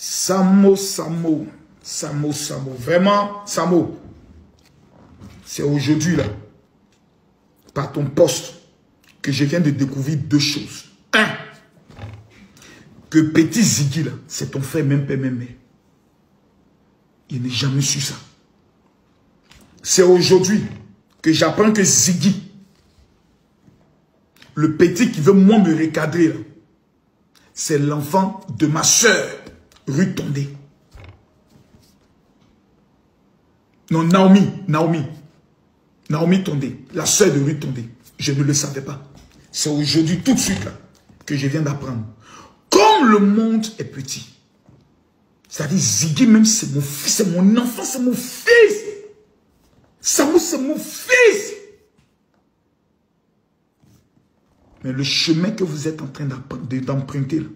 Samo, Samo. Samo, Samo. Vraiment, Samo. C'est aujourd'hui, là, par ton poste, que je viens de découvrir deux choses. Un, que petit Ziggy, là, c'est ton frère, même père, même mère. Il n'a jamais su ça. C'est aujourd'hui que j'apprends que Ziggy, le petit qui veut moi me recadrer, là, c'est l'enfant de ma soeur, Ruth Tondé. Non, Naomi Tondé, la soeur de Ruth Tondé. Je ne le savais pas. C'est aujourd'hui, tout de suite, là, que je viens d'apprendre. Comme le monde est petit. C'est-à-dire, Ziggy, même, c'est mon fils, c'est mon enfant, c'est mon fils. Samo, c'est mon fils. Mais le chemin que vous êtes en train d'emprunter,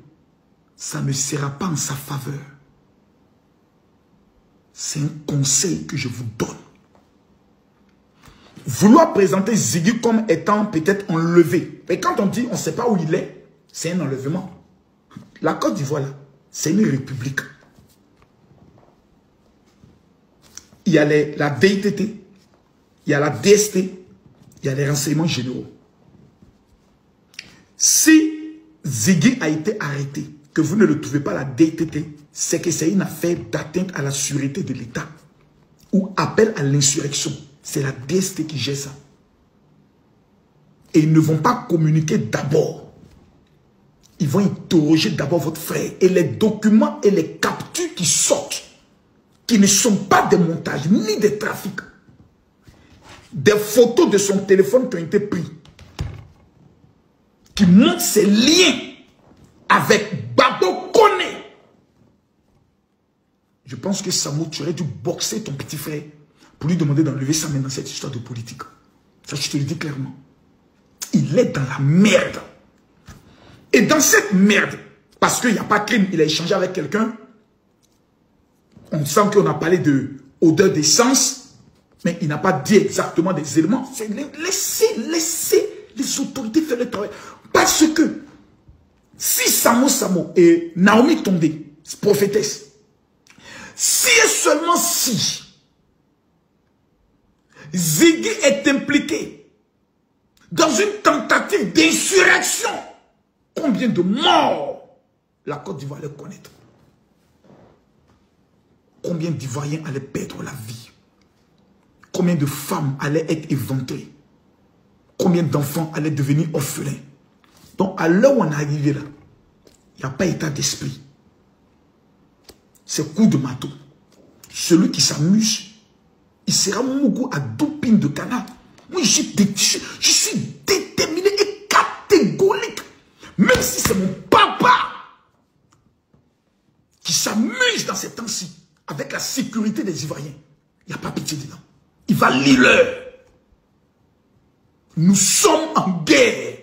ça ne sera pas en sa faveur. C'est un conseil que je vous donne. Vouloir présenter Ziggy comme étant peut-être enlevé. Mais quand on dit on ne sait pas où il est, c'est un enlèvement. La Côte d'Ivoire, là, c'est une république. Il y a la DITT, il y a la DST, il y a les renseignements généraux. Si Ziggy a été arrêté, que vous ne le trouvez pas à la DITT, c'est que c'est une affaire d'atteinte à la sûreté de l'État ou appel à l'insurrection. C'est la DST qui gère ça. Et ils ne vont pas communiquer d'abord. Ils vont interroger d'abord votre frère. Et les documents et les captures qui sortent, qui ne sont pas des montages, ni des trafics. Des photos de son téléphone qui ont été prises. Qui montrent ses liens avec Babo Kone. Je pense que Samo, tu aurais dû boxer ton petit frère pour lui demander d'enlever sa main dans cette histoire de politique. Ça, je te le dis clairement. Il est dans la merde. Et dans cette merde, parce qu'il n'y a pas de crime, il a échangé avec quelqu'un, on sent qu'on a parlé de odeur d'essence, mais il n'a pas dit exactement des éléments. Laissez les autorités faire le travail. Parce que si Samo et Naomi Tondé, prophétesse, si et seulement si Ziggy est impliqué dans une tentative d'insurrection, combien de morts la Côte d'Ivoire allait connaître? Combien d'Ivoiriens allaient perdre la vie? Combien de femmes allaient être éventrées? Combien d'enfants allaient devenir orphelins? Donc, à l'heure où on est arrivé là, il n'y a pas état d'esprit. C'est coup de marteau. Celui qui s'amuse, il sera mougou à doping de canard. Moi, je suis déterminé et catégorique. Même si c'est mon papa qui s'amuse dans ces temps-ci, avec la sécurité des Ivoiriens, il n'y a pas pitié dedans. Il va lire l'heure. Nous sommes en guerre.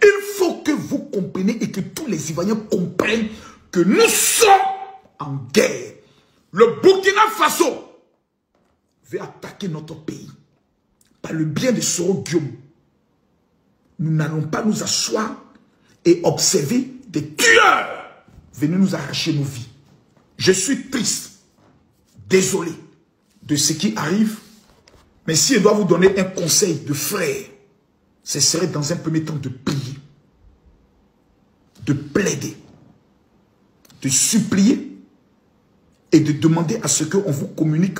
Il faut que vous compreniez et que tous les Ivoiriens comprennent que nous sommes en guerre. Le Burkina Faso veut attaquer notre pays par le bien de Soro Guillaume. Nous n'allons pas nous asseoir et observer des tueurs venir nous arracher nos vies. Je suis triste, désolé de ce qui arrive, mais si je dois vous donner un conseil de frère, ce serait dans un premier temps de prier, de plaider, de supplier et de demander à ce qu'on vous communique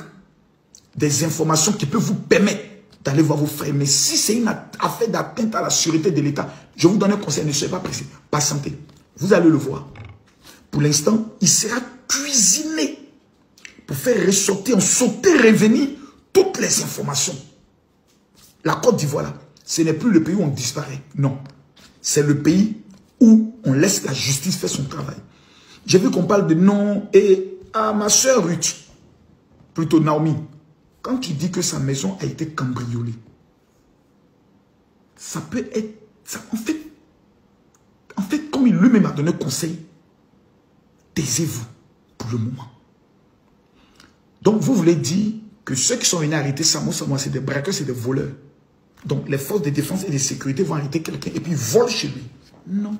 des informations qui peuvent vous permettre d'aller voir vos frères. Mais si c'est une affaire d'atteinte à la sûreté de l'État, je vous donne un conseil, ne soyez pas pressé, patientez. Vous allez le voir. Pour l'instant, il sera cuisiné pour faire ressortir, en sauter, revenir toutes les informations. La Côte d'Ivoire, là, ce n'est plus le pays où on disparaît. Non. C'est le pays où on laisse la justice faire son travail. J'ai vu qu'on parle de non et à ma soeur Ruth, plutôt Naomi, quand tu dis que sa maison a été cambriolée, ça peut être... Ça, en fait, comme il lui-même a donné conseil, taisez-vous pour le moment. Donc, vous voulez dire que ceux qui sont venus arrêter Samo, c'est des braqueurs, c'est des voleurs. Donc, les forces de défense et de sécurité vont arrêter quelqu'un et puis ils volent chez lui. Non.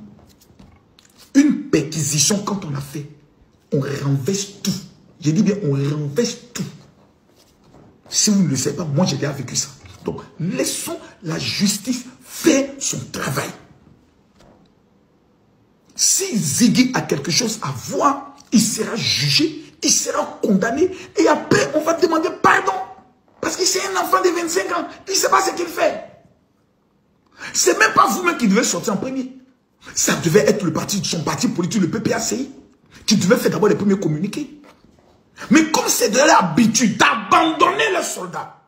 Une perquisition, quand on a fait, on renverse tout. Je dis bien, on renverse tout. Si vous ne le savez pas, moi j'ai déjà vécu ça. Donc, laissons la justice faire son travail. Si Ziggy a quelque chose à voir, il sera jugé, il sera condamné, et après, on va demander pardon. Parce que c'est un enfant de 25 ans, il ne sait pas ce qu'il fait. C'est même pas vous-même qui devez sortir en premier. Ça devait être son parti politique, le PPACI, qui devait faire d'abord les premiers communiqués. Mais comme c'est de l'habitude d'abandonner les soldats,